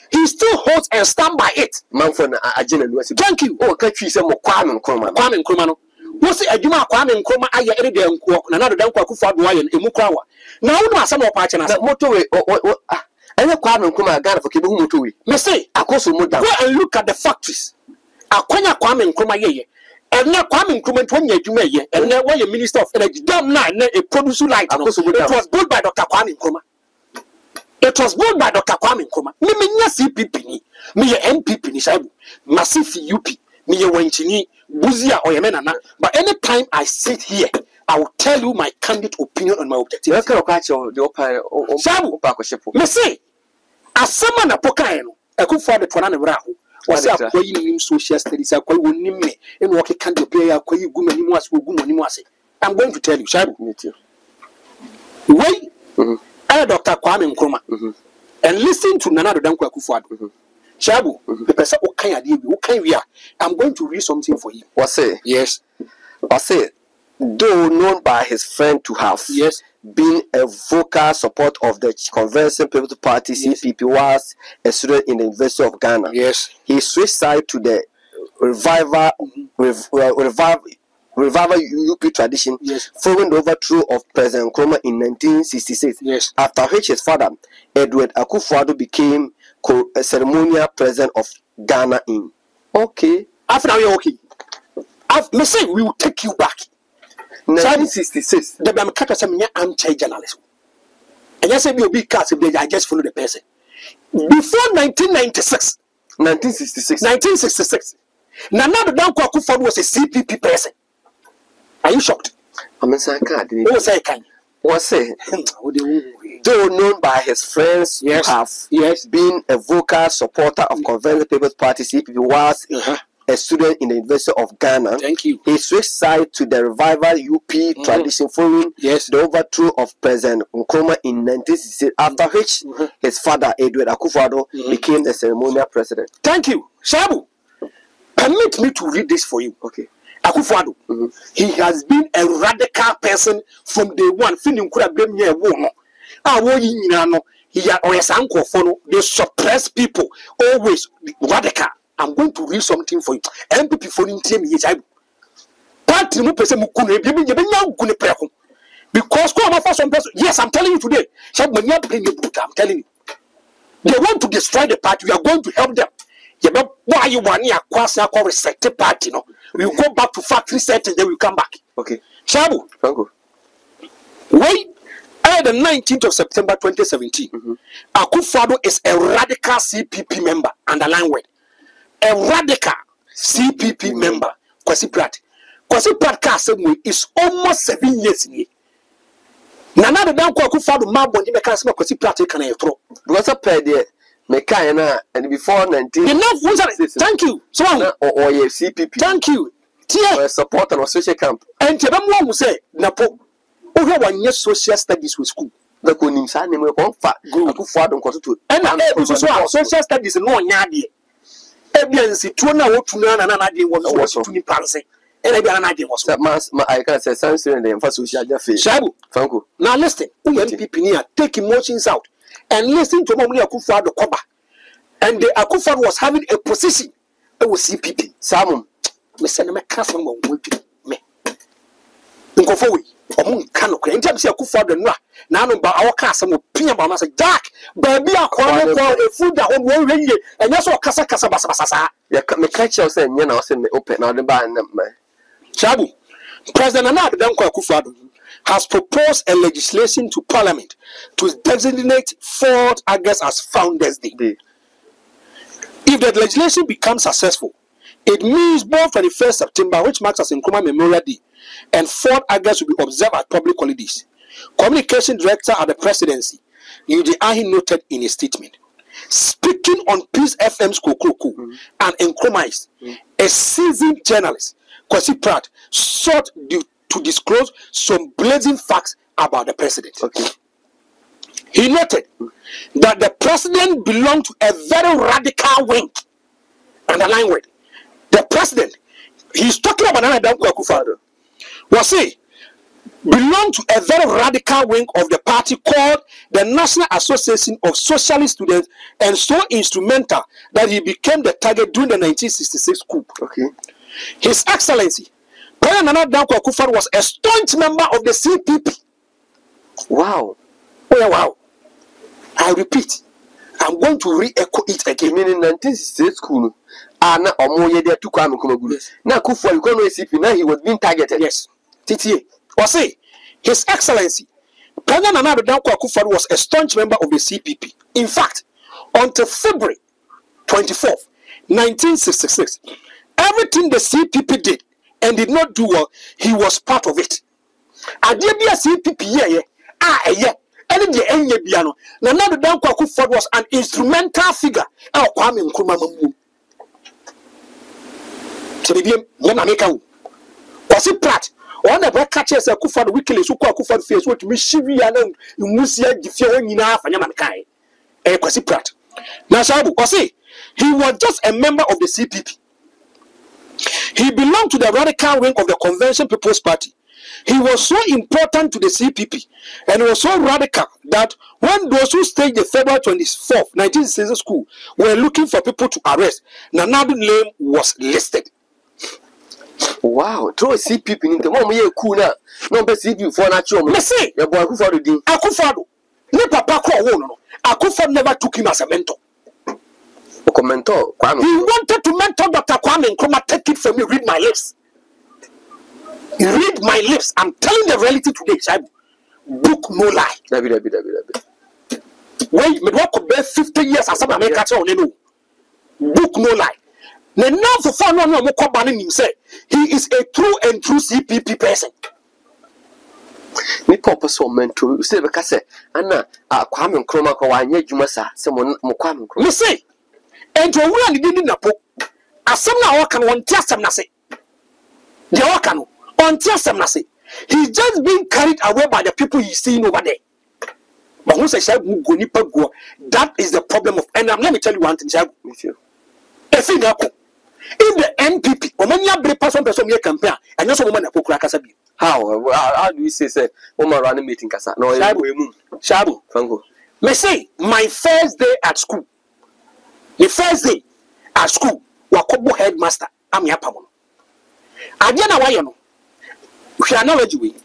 he still holds and stand by it. Manfred Ajin, thank you. Oh, catch you some Kwame Nkrumah. What's it? Ajuma Kwame Nkrumah, I every day and another Danko Akufo Addo and Emukrawa. Now, no, some of partners that motorway or and the Kwame Nkrumah Ghana for Kibu motorway. Me say, I go and look at the factories. Akwanya Kwame Nkrumah ye. And now Kwame Nkrumah 20 years, and now when you Minister of Energy, damn nine, a producer like it was built by Dr. Kwame Nkrumah. It was built by Dr. Kwame Nkrumah. Me CPP ni, me MPP ni shabu, massive UP, me Wenchini, Buzia or Yemenana. But anytime I sit here, I will tell you my candid opinion on my objective. Shabu, me say, as someone a pokaeno, I could find the Twana Rahu. Was a quay social studies, a quay name me, and walk a candle player, quay gumanimas, gumanimas. I'm going to tell you, Shabu. Wait. Dr. Kwame Nkrumah and listen to Nana Danko Akufo Addo. Shabu, the person who can I'm going to read something for you. What say? Yes. What say? Though known by his friend to have been a vocal support of the Convention People's Party CPP was a student in the University of Ghana. Yes. He switched side to the revival UP tradition following the overthrow of President Nkrumah in 1966. Yes. After which his father, Edward Akufo Addo, became a ceremonial president of Ghana in. Okay. After you're okay. Me say we will take you back. 1966. The Bamkata Samia anti-journalism. And yes, I will be cast if I just follow the person. Before 1996. 1966. Nana Danko Akufo Addo was a CPP person. Are you shocked? I'm saying can't. What's say? Though known by his friends to have been a vocal supporter of Convention People's Party CPP was a student in the University of Ghana. Thank you. He switched side to the revival UP tradition following the overthrow of President Nkrumah in 1966, after which his father, Edward Akufo Addo, became the ceremonial president. Thank you. Shabu, permit me to read this for you. Okay. Akufo Addo, he has been a radical person from day one. They suppress people, always radical. I'm going to read something for you. MPP for because yes, I'm telling you today. I'm telling you. They want to destroy the party. We are going to help them. Why you want to acquire restricted party? No, we go back to factory setting, then we come back. Okay. Shabu. Franco. Wait. The 19th of September 2017, Akufo Addo is a radical CPP member. Underline word. A radical CPP member. Kwasi Pratt is almost 7 years in here. Nana the down Akufo Addo ma bondi meka se Kwasi Pratt can throw. Because I paid there. Meka and before 19. Thank you. So or CPP. Thank you. Tia support and social camp. And Tebam will say Napo. Over 1 year social studies with school. The Kunim name of fat. Akufo Addo to. And social studies no nyadi. Evidence to na what to learn and another was to me pansy. And an idea was that mass. I can say something in the emphasis. Shabu, Franco. Now listen, people here take emotions out and listen to Mommy Akufo Addo Koba. And the Akufo was having a position. It was CPP. Salmon. We send them a customer me. Nkofo omun kanu kra ntia se Akufo Addo no na no ba awoka asem opia ba ma se Jack baby akwa no ko food da ho wo wiye enya so kasa basasa ya me catch you say nya na say me open na de ba na ma Shabu. President Akufo Addo has proposed a legislation to Parliament to designate 4th August as Founders Day. If the legislation becomes successful, it means both 21st September, which marks as Nkrumah Memorial Day, and 4th August will be observed as public holidays. Communication Director at the Presidency, Eugene Ahi, noted in a statement. Speaking on Peace FM's Kokoko and Nkrumah, a seasoned journalist, Kwasi Pratt, sought to disclose some blazing facts about the president. Okay. He noted that the president belonged to a very radical wing. Underline word. The president, he's talking about Akufo Addo, was he belonged to a very radical wing of the party called the National Association of Socialist Students, and so instrumental that he became the target during the 1966 coup. Okay. His Excellency, President Akufo Addo was a staunch member of the CPP. Wow. Oh, wow. I repeat, I'm going to re-echo it again. In 1968 school, na omoye there to Kwame Nkrumah. Na Akufo Addo CPP, now he was being targeted. Yes. TTA. Or say, His Excellency, President Akufo Addo was a staunch member of the CPP. In fact, until February 24th, 1966, everything the CPP did and did not do well, he was part of it. Adebia CPP and the Enye Biano. Nana Akufo Addo was an instrumental figure. Kwame Nkrumah. Was it Pratt? On the back catches a Akufo Addo weekly, so Akufo Addo face what to me, Shivia and Musia, Gifia, Nina, and Yamankai. Kwasi Pratt. Nashabu, he was just a member of the CPP. He belonged to the radical wing of the Convention People's Party. He was so important to the CPP and was so radical that when those who staged the February 24th, 1966 coup were looking for people to arrest, Nana's name was listed. Wow, throw CPP in the moment you cool now. No, but CPP for natural. Let's say, your boy Akufo Addo. Ne papa no. Akufo never took him as a mentor. Mentor, he wanted to mentor Dr. Kwame Nkrumah. Take it from me, read my lips. Read my lips. I'm telling the reality today, Shaibu. Book no lie. When me work be 50 years as a make catch on book no lie. Now for fun no mo ko ban him say he is a true CPP person. Me purpose for mentor say be say ana Kwame Nkrumah ko wanye dwuma sa se mo Kwame Nkrumah. Me say ento wura ni dini napo asem na waka no wonti asem na se de waka no wonti asem na se he's just being carried away by the people he's seeing over there. But once I say go, that is the problem of, and let me tell you one thing, with you. If the NPP, Omania Bre person campaign, and also woman Kasabi. How do you say Oma running meeting Kasa? No, Shabu, Fango. May say my first day at school. The first day at school, Wakobo headmaster, I'm Yapamon. Adiana Wayano. We are not we.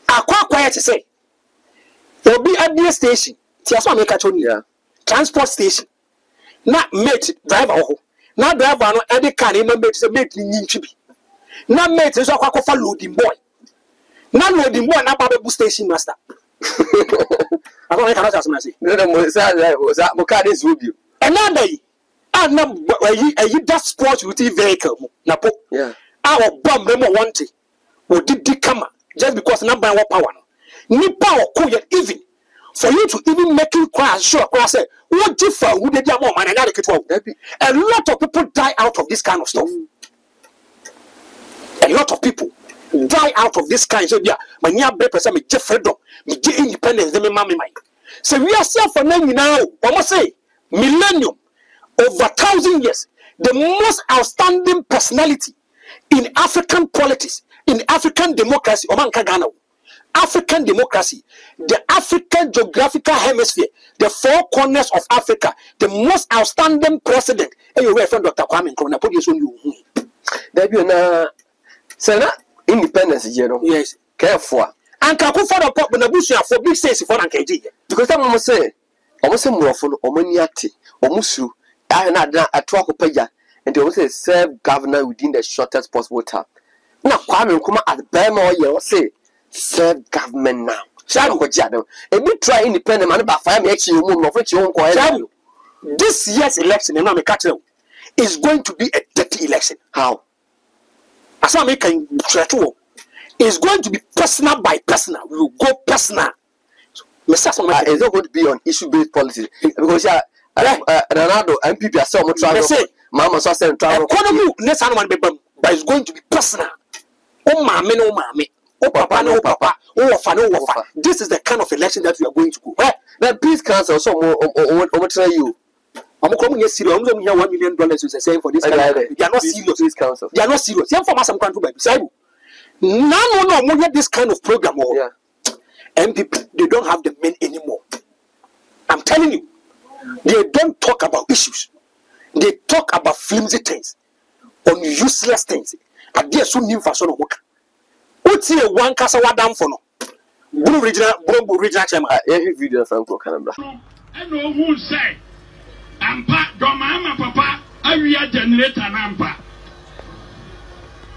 I quite quiet to say. There will be at the station. Transport station. Not mate driver. na driver no e de car e mate say mate ni ntwi na mate so akwa fa loading boy na loading boy na ba be station master I don't know what say no mo say mo car is obi another and na you that sport utility vehicle Napo our bomb memo wanted we did kama just because na buy what power no nipa o even for you to even make it crash sure say what different would they do more man a lot of people die out of this kind of stuff. A lot of people die out of this kind. So yeah, my near break person me get freedom, me get independence, me mammy mine. So we are still for now. I must say, millennium, over 1,000 years, the most outstanding personality in African politics, in African democracy, Oman Kagana. African democracy, the African geographical hemisphere, the four corners of Africa, the most outstanding president. And you refer Dr. Kwame Nkrumah, put this on you. There be na Sena independence, you know. Yes, careful. And Akufo Addo pop na busu for big sense for Nkeji. Because some almost say murofo omaniati, omusu, I na atwa kopaja, and they always say serve governor within the shortest possible time. Now Kwame Nkrumah at Bema or say serve government now. Shadow Jado. A bit try independent man about 5 years you move of which you won't. This year's election, and I'm a catcher, is going to be a dirty election. How? As I make is going to be personal by personal. We will go personal. So, it's not going to be on issue-based policy because Ronaldo MPP are so much travel. Mama saw saying travel. Economy, but it's going to be personal. Oh, mammy, no, mammy. Oh, papa, no, papa. Oh, fan, oh, fan. This is the kind of election that we are going to go. Then peace council so more try you. I'm coming here serious. I'm going $1 million is the same for this. They are not serious. Peace council. They are not serious. They are from some country by beside. No, this kind of program. Yeah. MPP, they don't have the men anymore. I'm telling you, they don't talk about issues. They talk about flimsy things, on useless things. And they are so new for so work. What's here one casa wadam for no? Blue regional chairman. Every video from Canada. I know who say, Ampa, Domama Papa, I read generator Nampa.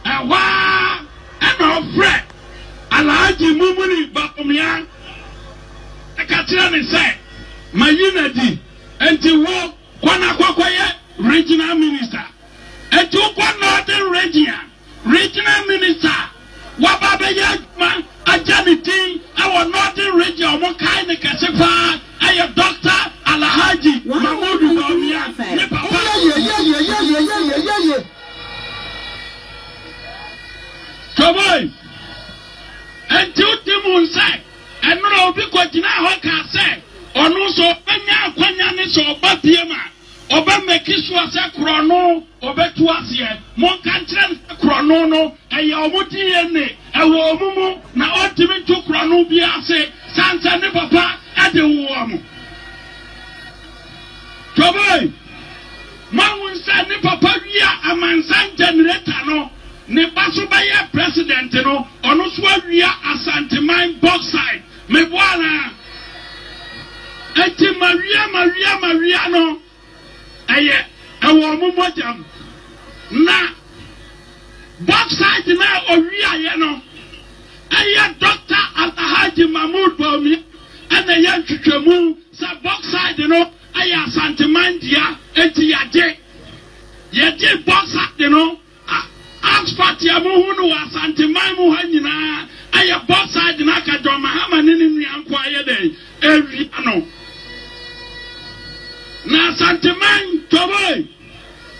And why? And no fret. Alaji Mumuni Bakumia. I can't say, my unity, and to walk Kwanakwaya, regional minister. And to Northern regional minister. Wababeya, a janiting, our Northern region, what kind of Kasifa, I am Dr. Alahaji, Mahmoud Bamia, Kaboy, and two Timun say, and no because now I say, or no so, Panya, so Bapiema, Oba Mekiswa Crono, Obetuasia, Moncantran Crono, and Yamutiene, a woman, now ultimate to Crono Biase, Santa Nepapa, at the warm. Kaboy, Mamun said Nepapa, a man san generator no. Ne Basubaya president no ono swawia asanteman box side me bwana eti Maria no eye ewo mumojam na box side na owia ye no eye Dr. Alhaji Mahmoud Bawumia ana ye twetwemu sa box side no eye asanteman dia eti yaje box side no Oxford Yamuhunu was Antimamu Hanina. I have both sides in Akadoma Hamanin and Quiet Day. Every ano. Na Santiman Toboy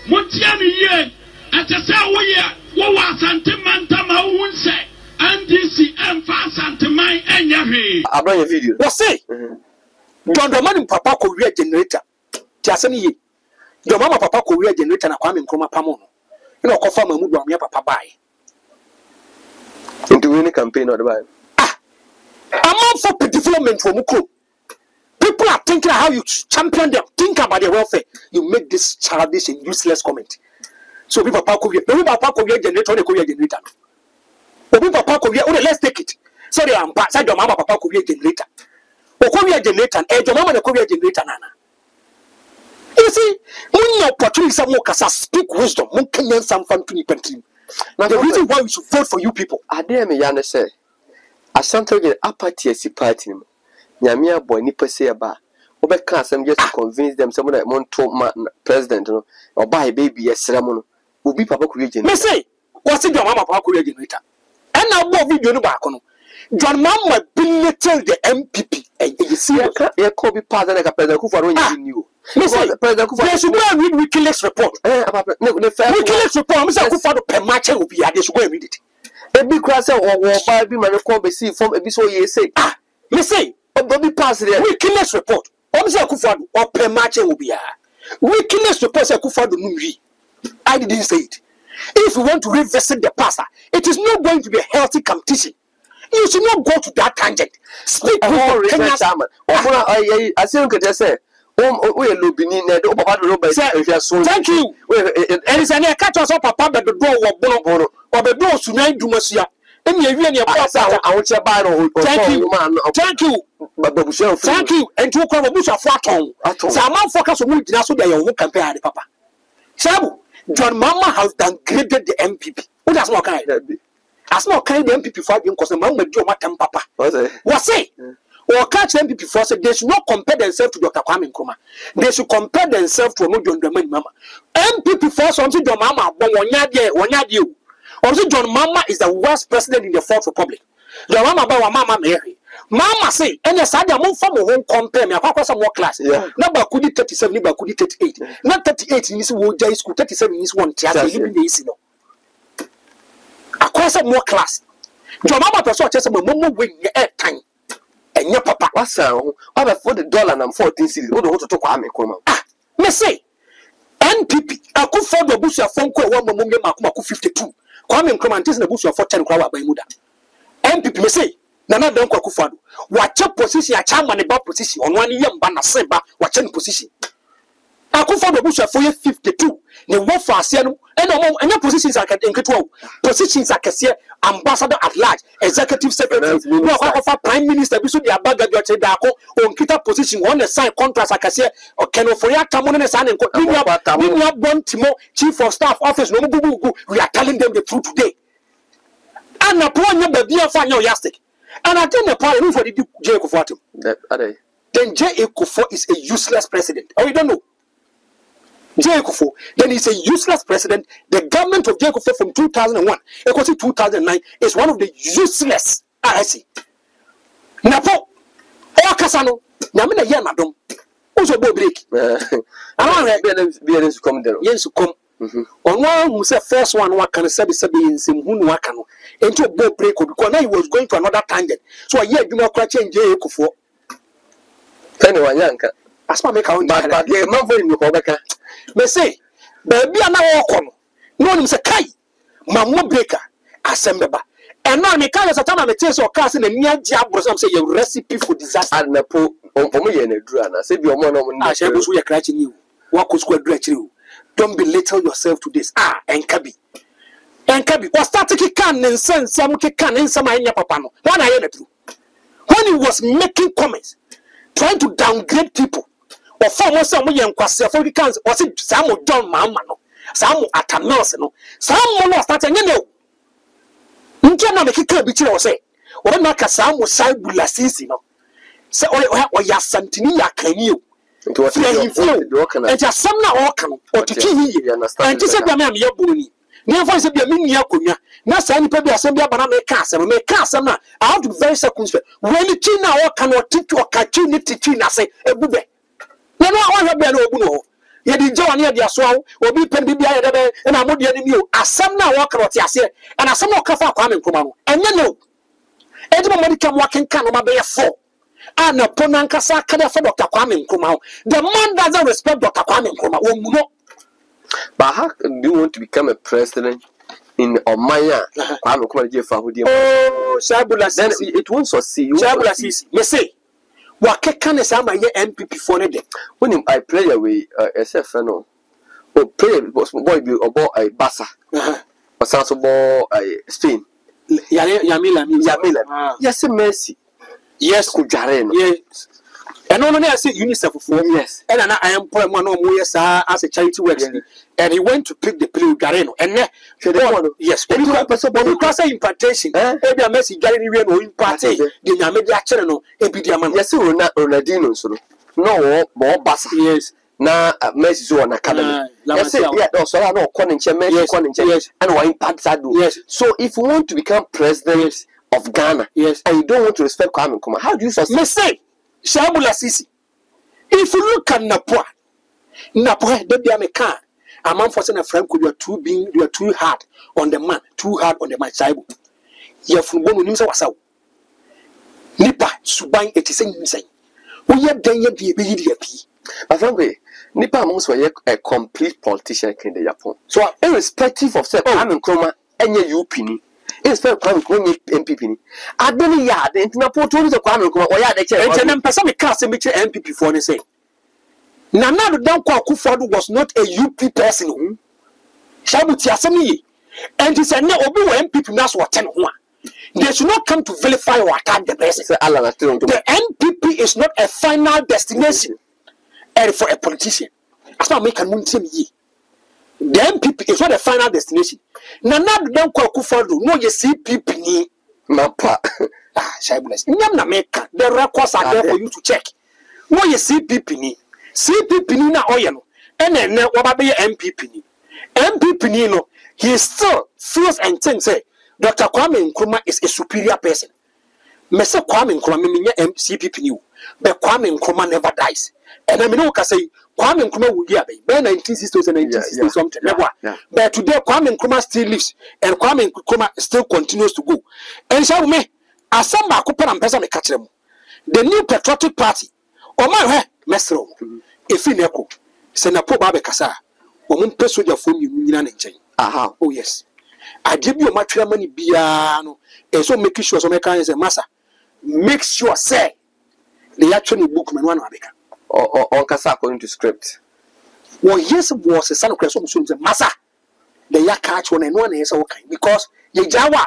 Mutiani ye at a Sawaye, what was Santiman Tama say, and DC and fast Santiman and Yahi. I bring a video. What's say? John the man Papa Korea generator. Tiasani. Your mama Papa Korea generator and Kwame Nkrumah Pamono. You know, confirm Mahmoud Bawumia Papa buy. Into any campaign or the buy. I'm all for development for Muko. People are thinking how you champion them, think about their welfare. You make this childish and useless comment. So people Papa Korea generator, they Korea generator. People Papa Korea, let's take it. Sorry, I'm passing your mama Papa Korea generator. Korea generator, and your mama the Korea generator, Nana. You see, when you opportunity some more speak wisdom, mun kenyan some fun to nipentrim. Now the reason why we should vote for you people. I dare me yana say. Asante get apathy si party no. Nyamia boy ni pese ba. Obe kan asem just to convince them someone that want to president no. Or buy baby yesra mo no. Obi papa ko region. Me say, what's your mama papa ko region later. And now what video no back no. John Mama belittle the MPP. You see, you could be part of the Prez Akufo Addo you. They should go and read WikiLeaks report. WikiLeaks report, Mr. Akufo Addo per match will be. They should go and read it. A big class or Bible man call be see from a so ye say. Me say, Bobby pass there. WikiLeaks report. Mr. Akufo Addo or per match will be. WikiLeaks report Mr. Akufo Addo no read. I didn't say it. If you want to revisit the past, it is not going to be a healthy competition. You should not go to that tangent. Speak with the Kenyan chairman. I see you can say, thank you. And it's an catch us up a pub at the door of Bono or the door to nine Dumasia. And you really I want your battle. Thank you. Thank you. And to come a bush of flat on. So I'm not focused on moving so they won't compare the papa. Sabu, John Mama has downgraded the MPP. Who does not kind of be? As no kind of MPP for you because the man with your matam papa. What say? Or catch MPP for say they should not compare themselves to Dr. Kwame Nkrumah. They should compare themselves to John Mama. MPP for something John Mama, but one yard. Also, John Mama is the worst president in the Fourth Republic. John Mama about Mama Mary. Mama say, and yes, I don't form a home compare me. I some more class. Number could be 37, number could be 38. Not 38 in this wood day school, 37 in this one. Across some more class. Your mama person just a moment when you air time. And your papa was so over $40 and 14 cities. What to talk about me? Me say NPP. I could find the bush of phone call 1 moment 52. Kwame Nkrumah is in the bush of 10 crowd by Muda. NPP me say, Nana don't go for what your position, a chairman about position on 1 year banner semba, what your position. I could find the bush of 52. The war for and your positions are in control. Positions are ambassador at large, executive secretary, prime minister, we should be a bag of your tobacco, on kita position, on the sign contracts, I can say, or can for your time on the sign and one Timo, chief of staff office, no, we are telling them the truth today. And Napo'S baby and find your yastic. And I think the parliament for the J. Akufo Addo. Then J. Akufo is a useless president. Oh, you don't know. J. Akufo, then he's a useless president. The government of J. Akufo from 2001, equal to 2009, is one of the useless RSC. Napo, or Casano, Namina Yamadom, also go break. I don't know, to come there. Yes, to come. On one who said first one, what can say in some Hunwakano, into a boat break because now he was going to another tangent. So a year you know, change J. Akufo. Anyone, Yanka. As my make out, but the mother in the me say, baby, I'm not walking. No one say, Kai, Mamma Baker, Assembaba. And now, me can't say, I'm a taste or cast in a near job or something, your recipe for disaster. And the poor, me and a drana, say, your mother, I shall go we are catching you. Walk with square dretch you. Don't belittle yourself to this. And Kabi. And Kabi, was starting to can and send some can in some in your papa. One I heard it through. When he was making comments, trying to downgrade people. Or for some young question for the council, was it Samuel John Mamma? Samuel at a nurse, no. Samuel was starting, you know. You cannot make it be true, say. Or not a Samuel Saibula Sisi, no. So, or Yasantinia can you? It was and just some now or to kill you. And just said, Mamma, your boonie. Never said, be a mini yakunya. Not any people assembly banana castle, make castle now. I have to be very circumspect. When the China or cannot teach or catch you, need to China say, a bube. No, I have been no. You did join near the swallow, or be pen be and I'm with the enemy. As some now walk out here, and as some more coffee coming from and you know, everybody can walk in Canada by a 4. And a Ponankasa can for Dr. Kwame Nkrumah. The man doesn't respect Dr. Kwame Nkrumah. But how do you want to become a president in Omaya? I'm going to oh, Sabula, then it won't succeed. Sabula, you say. What can I say? My MPP for it. When I pray away, SFNO, or pray was boy be about a Bassa, or Sanso boy Spain. Yamila. Yes, mercy. Yes, Kujaren. Yes. And no, I say UNICEF for yes. And I am putting one more years as a charity work. And he went to pick the play with Gareno. And yes, because of impartation, maybe a message Gary or imparting the Namedia channel, Epidiaman. Yes, Ronaldino, so no more bus. Yes. Na Messi on academy. Yes, so I know Conin yes, and why impact that do. Yes. So if you want to become president of Ghana, yes, and you don't want to respect Kwame Nkrumah, how do you sustain? Say, Shabula Sisi. If you look at Napo'S, they be a mekan. A man for saying a friend could you are too hard on the man, Shaibu. You from Bono News was out. Nipa Subai 87 say. We have done yet be a but frankly, Nipa Mons were a complete politician in the Japan. So, irrespective of say, Kwame Nkrumah, any UPini, irrespective of Kwame MPP, I don't yard in Napo told the Kwame Nkrumah or yard, and then Pasami cast a MPP for the same. Nana Napo'S Akufo Addo was not a UP person. Shabuti Asami, and he said, no, Obi MPP nas what 10 1. They should not come to vilify or attack the president. The MPP is not a final destination. And for a politician, as far as make a moon ye. The MPP is not a final destination. Nana Napo'S Akufo Addo, no, you see people ni mapa. Shameless. Nyamna meka. The records are there for you to check. No, you see people ni. See people ni na oyeno. And then wababe MPP ni. MPP ni no. He still feels and thinks say Dr. Kwame Nkrumah is a superior person. Mese Kwame Nkrumah me CPP ni. But Kwame Nkrumah never dies. And I mean, I say Kwame Nkrumah will be by 1960s and 1960s something. But today Kwame Nkrumah still lives and Kwame Nkrumah still continues to go. And so me, as some Bakupa and Pesa me catch them. The new patriotic party, or my Mestro, if you know, Senapo Babe Kasa, or Mun Peso phone you in chain. Aha, oh yes. I give you much money, Biano, and so make sure some mechanics and massa. Make sure, say, they actually book me one America. Or Kasa according to script. Well, yes, was a son of Crescent Massa. The ya catch one and one is okay because ye Jawa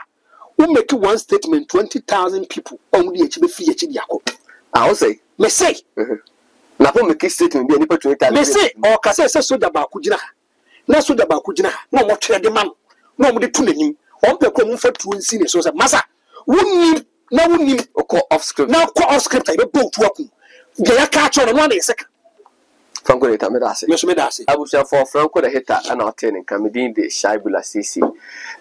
will make one statement 20,000 people only HB Yako. I'll say, may say, Napo make a statement be any opportunity. May say, or Kasa says so about Kujina. No so about Kujina, no more trade the man, no more the tuning, on the common for two seniors. So, Massa, wouldn't need or call off script. Now call off script, I will both working. They catch on 1 second. Franco de Tamedasi. Yes, Medasi. I was for Franco the Hitter and our training comedy the Shaibula CC.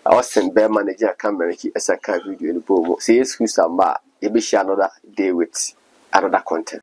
I was sent bear manager camera as a car video in the boom. See, who's a bar, you be another day with another content.